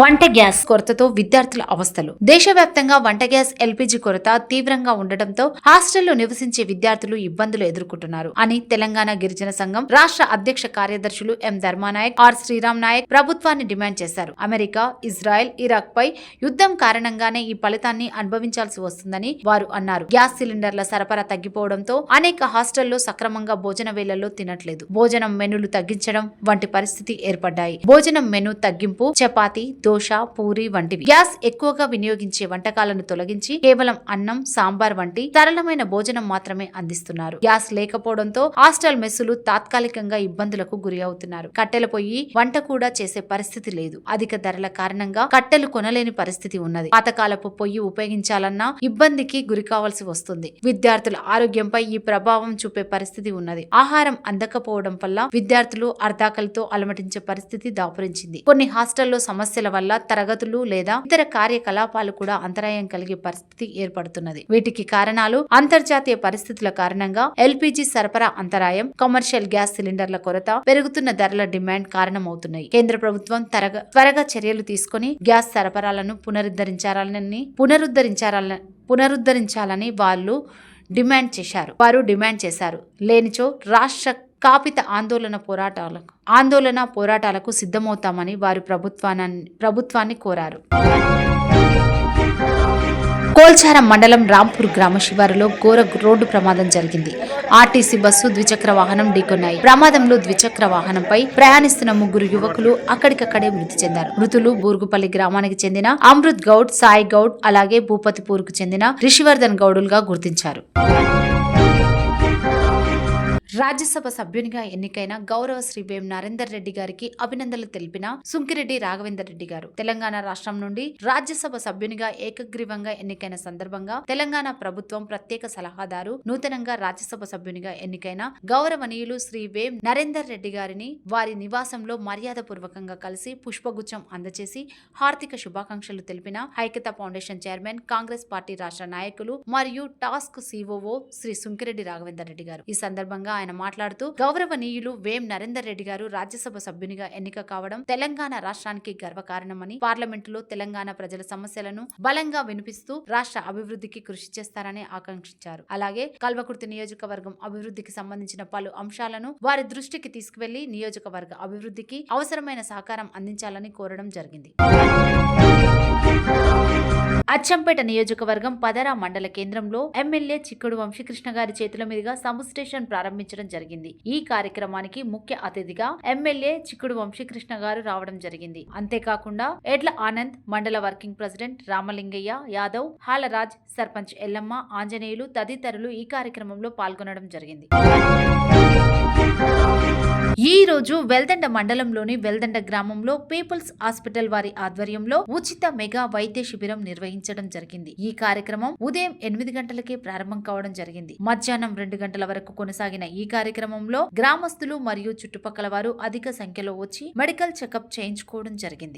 వంట గ్యాస్ కొరతతో విద్యార్థుల అవస్థలు. దేశవ్యాప్తంగా వంట గ్యాస్ ఎల్పీజీ కొరత తీవ్రంగా ఉండటంతో హాస్టల్లో నివసించే విద్యార్థులు ఇబ్బందులు ఎదుర్కొంటున్నారు అని తెలంగాణ గిరిజన సంఘం రాష్ట్ర అధ్యక్ష కార్యదర్శులు ఎం ధర్మానాయక్, ఆర్ శ్రీరామ్ నాయక్ ప్రభుత్వాన్ని డిమాండ్ చేశారు. అమెరికా, ఇజ్రాయెల్, ఇరాక్ పై యుద్ధం కారణంగానే ఈ ఫలితాన్ని అనుభవించాల్సి వస్తుందని వారు అన్నారు. గ్యాస్ సిలిండర్ల సరఫరా తగ్గిపోవడంతో అనేక హాస్టల్లో సక్రమంగా భోజన వేళల్లో తినట్లేదు. భోజనం మెనూలు తగ్గించడం వంటి పరిస్థితి ఏర్పడ్డాయి. భోజనం మెనూ తగ్గింపు, చపాతీ, దోశ, పూరి వంటివి. గ్యాస్ ఎక్కువగా వినియోగించే వంటకాలను తొలగించి కేవలం అన్నం, సాంబార్ వంటి సరళమైన భోజనం మాత్రమే అందిస్తున్నారు. గ్యాస్ లేకపోవడంతో హాస్టల్ మెస్సులు తాత్కాలికంగా ఇబ్బందులకు గురి అవుతున్నారు. కట్టెల పొయ్యి వంట కూడా చేసే పరిస్థితి లేదు. అధిక ధరల కారణంగా కట్టెలు కొనలేని పరిస్థితి ఉన్నది. పాతకాలపు పొయ్యి ఉపయోగించాలన్నా ఇబ్బందికి గురి కావాల్సి వస్తుంది. విద్యార్థుల ఆరోగ్యంపై ఈ ప్రభావం చూపే పరిస్థితి ఉన్నది. ఆహారం అందకపోవడం వల్ల విద్యార్థులు అర్ధాకలితో అలమటించే పరిస్థితి దాపురించింది. కొన్ని హాస్టల్లో సమస్యల వల్ల తరగతులు లేదా ఇతర కార్యకలాపాలు కూడా అంతరాయం కలిగే పరిస్థితి ఏర్పడుతున్నది. వీటికి కారణాలు అంతర్జాతీయ పరిస్థితుల కారణంగా ఎల్పీజీ సరఫరా అంతరాయం, కమర్షియల్ గ్యాస్ సిలిండర్ల కొరత, పెరుగుతున్న ధరల డిమాండ్ కారణమవుతున్నాయి. కేంద్ర ప్రభుత్వం త్వరగా చర్యలు తీసుకుని గ్యాస్ సరఫరాలను పునరుద్ధరించాలని వారు డిమాండ్ చేశారు. లేనిచో రాష్ట్ర కాపిత ఆందోళన పోరాటాలకు సిద్ధమవుతామని వారు ప్రభుత్వాన్ని కోరారు. కోల్చారం మండలం రాంపూర్ గ్రామ శివారులో ఘోర రోడ్డు ప్రమాదం జరిగింది. ఆర్టీసీ బస్సు, ద్విచక్ర వాహనం ఢీకొన్నాయి. ప్రమాదంలో ద్విచక్ర వాహనంపై ప్రయాణిస్తున్న 3 యువకులు అక్కడికక్కడే మృతి చెందారు. మృతులు బూర్గుపల్లి గ్రామానికి చెందిన అమృత్ గౌడ్, సాయి గౌడ్, అలాగే భూపతిపూర్కు చెందిన రిషివర్ధన్ గౌడులుగా గుర్తించారు. రాజ్యసభ సభ్యునిగా ఎన్నికైన గౌరవ శ్రీ వేం నరేందర్ రెడ్డి గారికి అభినందనలు తెలిపిన సుంకిరెడ్డి రాఘవేందర్ రెడ్డి గారు. తెలంగాణ రాష్ట్రం నుండి రాజ్యసభ సభ్యునిగా ఏకగ్రీవంగా ఎన్నికైన సందర్భంగా తెలంగాణ ప్రభుత్వం ప్రత్యేక సలహాదారు, నూతనంగా రాజ్యసభ సభ్యునిగా ఎన్నికైన గౌరవనీయులు శ్రీ వేం నరేందర్ రెడ్డి గారిని వారి నివాసంలో మర్యాదపూర్వకంగా కలిసి పుష్పగుచ్చం అందజేసి హార్దిక శుభాకాంక్షలు తెలిపిన ఐక్యతా ఫౌండేషన్ చైర్మన్, కాంగ్రెస్ పార్టీ రాష్ట్ర నాయకులు మరియు టాస్క్ సిఓఓ శ్రీ సుంకిరెడ్డి రాఘవేందర్ రెడ్డి గారు. ఈ సందర్భంగా ఆయన మాట్లాడుతూ, గౌరవనీయులు వేం నరేందర్ రెడ్డి గారు రాజ్యసభ సభ్యునిగా ఎన్నిక కావడం తెలంగాణ రాష్ట్రానికి గర్వకారణమని, పార్లమెంటులో తెలంగాణ ప్రజల సమస్యలను బలంగా వినిపిస్తూ రాష్ట్ర అభివృద్ధికి కృషి చేస్తారని ఆకాంక్షించారు. అలాగే కల్వకుర్తి నియోజకవర్గం అభివృద్ధికి సంబంధించిన పలు అంశాలను వారి దృష్టికి తీసుకువెళ్లి నియోజకవర్గ అభివృద్ధికి అవసరమైన సహకారం అందించాలని కోరడం జరిగింది. అచ్చంపేట నియోజకవర్గం పదరా మండల కేంద్రంలో ఎమ్మెల్యే చిక్కుడు వంశీకృష్ణ గారి చేతుల మీదుగా సబ్ స్టేషన్ ప్రారంభించడం జరిగింది. ఈ కార్యక్రమానికి ముఖ్య అతిథిగా ఎమ్మెల్యే చిక్కుడు వంశీకృష్ణ గారు రావడం జరిగింది. అంతేకాకుండా ఎడ్ల ఆనంద్, మండల వర్కింగ్ ప్రెసిడెంట్ రామలింగయ్య యాదవ్, హాలరాజ్, సర్పంచ్ ఎల్లమ్మ, ఆంజనేయులు తదితరులు ఈ కార్యక్రమంలో పాల్గొనడం జరిగింది. ఈ రోజు వెల్దండ మండలంలోని వెల్దండ గ్రామంలో పీపుల్స్ హాస్పిటల్ వారి ఆధ్వర్యంలో ఉచిత మెగా వైద్య శిబిరం నిర్వహించడం జరిగింది. ఈ కార్యక్రమం ఉదయం 8 గంటలకే ప్రారంభం కావడం జరిగింది. మధ్యాహ్నం 2 గంటల వరకు కొనసాగిన ఈ కార్యక్రమంలో గ్రామస్తులు మరియు చుట్టుపక్కల వారు అధిక సంఖ్యలో వచ్చి మెడికల్ చెకప్ చేయించుకోవడం జరిగింది.